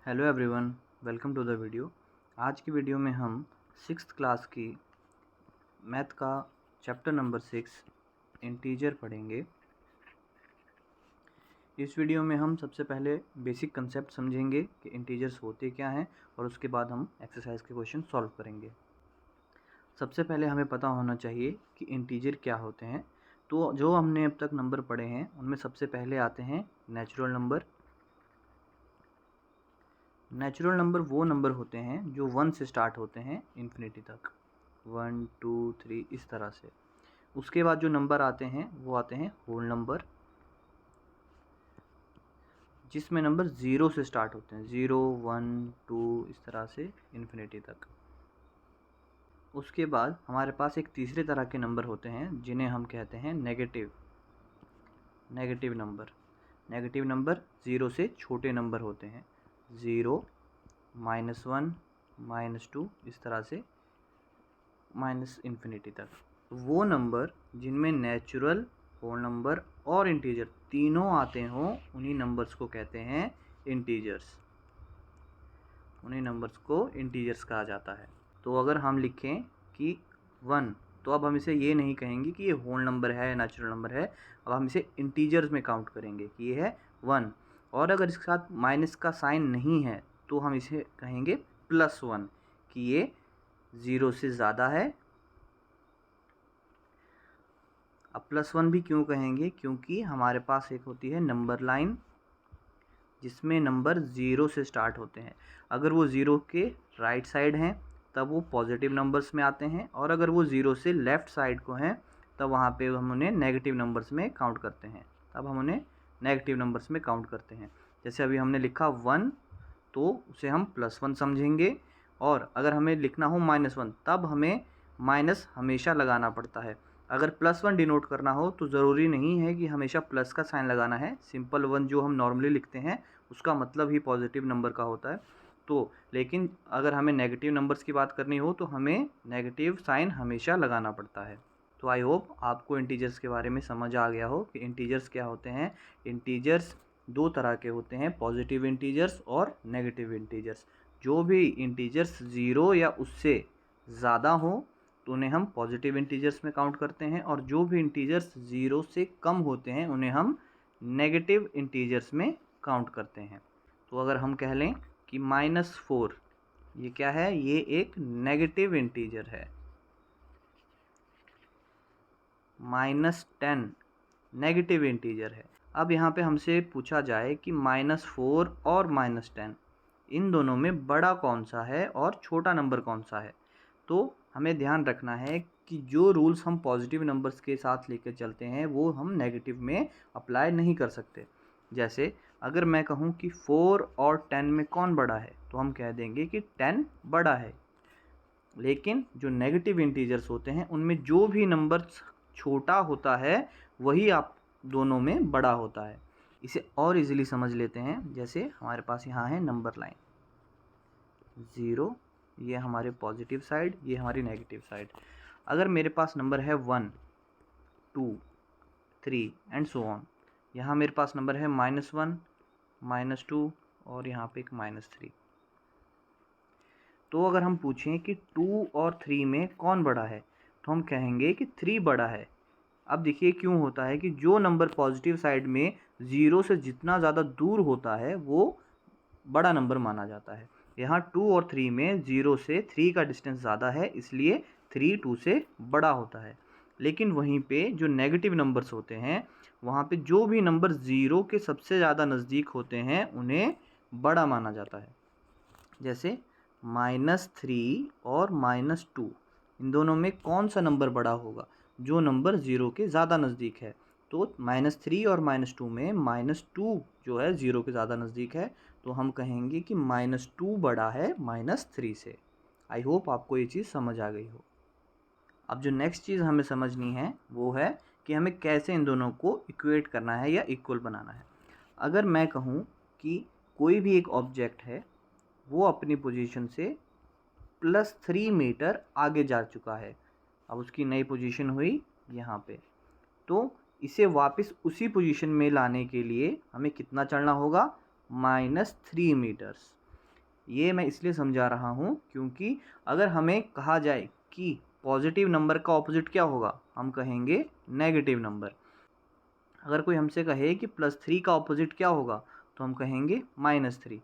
Hello everyone, welcome to the video. आज की video में हम 6th क्लास की मैथ का चैप्टर नंबर 6 इंटीजर पढ़ेंगे। इस वीडियो में हम सबसे पहले बेसिक कंसेप्ट समझेंगे कि इंटीजर्स होते क्या हैं और उसके बाद हम एक्सरसाइज के क्वेश्चन सॉल्व करेंगे। सबसे पहले हमें पता होना चाहिए कि इंटीजर क्या होते हैं। तो जो हमने अब तक नंबर पढ़े हैं उनमें सबसे पहले आते हैं नेचुरल नंबर। नेचुरल नंबर वो नंबर होते हैं जो 1 से स्टार्ट होते हैं इन्फिनिटी तक, 1 2 3 इस तरह से। उसके बाद जो नंबर आते हैं वो आते हैं होल नंबर, जिसमें नंबर 0 से स्टार्ट होते हैं, 0 1 2 इस तरह से इन्फिनिटी तक। उसके बाद हमारे पास एक तीसरे तरह के नंबर होते हैं जिन्हें हम कहते हैं नेगेटिव नंबर। नेगेटिव नंबर 0 से छोटे नंबर होते हैं, 0 -1 -2 इस तरह से माइनस इन्फिनिटी तक। तो वो नंबर जिनमें नेचुरल, होल नंबर और इंटीजर तीनों आते हों उन्हीं नंबर्स को कहते हैं इंटीजर्स। उन्हीं नंबर्स को इंटीजर्स कहा जाता है। तो अगर हम लिखें कि 1, तो अब हम इसे ये नहीं कहेंगे कि ये होल नंबर है या नेचुरल नंबर है। अब हम इसे इंटीजर्स में काउंट करेंगे कि ये है 1। और अगर इसके साथ माइनस का साइन नहीं है तो हम इसे कहेंगे +1 कि ये 0 से ज़्यादा है। अब +1 भी क्यों कहेंगे? क्योंकि हमारे पास एक होती है नंबर लाइन जिसमें नंबर 0 से स्टार्ट होते हैं। अगर वो 0 के राइट साइड हैं तब वो पॉजिटिव नंबर्स में आते हैं, और अगर वो 0 से लेफ़्ट साइड को हैं तब वहाँ पे हम उन्हें नेगेटिव नंबर्स में काउंट करते हैं। जैसे अभी हमने लिखा 1, तो उसे हम +1 समझेंगे। और अगर हमें लिखना हो -1 तब हमें माइनस हमेशा लगाना पड़ता है। अगर +1 डिनोट करना हो तो ज़रूरी नहीं है कि हमेशा प्लस का साइन लगाना है। सिंपल 1 जो हम नॉर्मली लिखते हैं उसका मतलब ही पॉजिटिव नंबर का होता है। तो लेकिन अगर हमें नेगेटिव नंबर्स की बात करनी हो तो हमें नेगेटिव साइन हमेशा लगाना पड़ता है। तो आई होप आपको इंटीजर्स के बारे में समझ आ गया हो कि इंटीजर्स क्या होते हैं। इंटीजर्स दो तरह के होते हैं, पॉजिटिव इंटीजर्स और नेगेटिव इंटीजर्स। जो भी इंटीजर्स 0 या उससे ज़्यादा हो तो उन्हें हम पॉजिटिव इंटीजर्स में काउंट करते हैं, और जो भी इंटीजर्स 0 से कम होते हैं उन्हें हम नेगेटिव इंटीजर्स में काउंट करते हैं। तो अगर हम कह लें कि -4 ये क्या है? ये एक नेगेटिव इंटीजर है। -10 नेगेटिव इंटीजर है। अब यहाँ पे हमसे पूछा जाए कि -4 और -10 इन दोनों में बड़ा कौन सा है और छोटा नंबर कौन सा है, तो हमें ध्यान रखना है कि जो रूल्स हम पॉजिटिव नंबर्स के साथ लेकर चलते हैं वो हम नेगेटिव में अप्लाई नहीं कर सकते। जैसे अगर मैं कहूँ कि 4 और 10 में कौन बड़ा है, तो हम कह देंगे कि 10 बड़ा है। लेकिन जो नेगेटिव इंटीजर्स होते हैं उनमें जो भी नंबर छोटा होता है वही आप दोनों में बड़ा होता है। इसे और इजीली समझ लेते हैं। जैसे हमारे पास यहाँ है नंबर लाइन 0, ये हमारे पॉजिटिव साइड, ये हमारी नेगेटिव साइड। अगर मेरे पास नंबर है 1 2 3 एंड सो ऑन, यहाँ मेरे पास नंबर है -1 -2 और यहाँ पे एक -3। तो अगर हम पूछें कि 2 और 3 में कौन बड़ा है, तो हम कहेंगे कि 3 बड़ा है। अब देखिए क्यों होता है कि जो नंबर पॉजिटिव साइड में 0 से जितना ज़्यादा दूर होता है वो बड़ा नंबर माना जाता है। यहाँ 2 और 3 में 0 से 3 का डिस्टेंस ज़्यादा है, इसलिए 3 2 से बड़ा होता है। लेकिन वहीं पे जो नेगेटिव नंबर्स होते हैं वहाँ पे जो भी नंबर 0 के सबसे ज़्यादा नज़दीक होते हैं उन्हें बड़ा माना जाता है। जैसे -3 और -2 इन दोनों में कौन सा नंबर बड़ा होगा? जो नंबर 0 के ज़्यादा नज़दीक है। तो -3 और -2 में -2 जो है 0 के ज़्यादा नज़दीक है, तो हम कहेंगे कि -2 बड़ा है -3 से। आई होप आपको ये चीज़ समझ आ गई हो। अब जो नेक्स्ट चीज़ हमें समझनी है वो है कि हमें कैसे इन दोनों को इक्वेट करना है या इक्वल बनाना है। अगर मैं कहूँ कि कोई भी एक ऑब्जेक्ट है वो अपनी पोजीशन से +3 मीटर आगे जा चुका है, अब उसकी नई पोजीशन हुई यहाँ पे, तो इसे वापस उसी पोजीशन में लाने के लिए हमें कितना चढ़ना होगा? -3 मीटर्स। ये मैं इसलिए समझा रहा हूँ क्योंकि अगर हमें कहा जाए कि पॉजिटिव नंबर का ऑपोजिट क्या होगा, हम कहेंगे नेगेटिव नंबर। अगर कोई हमसे कहे कि +3 का ऑपोजिट क्या होगा, तो हम कहेंगे -3।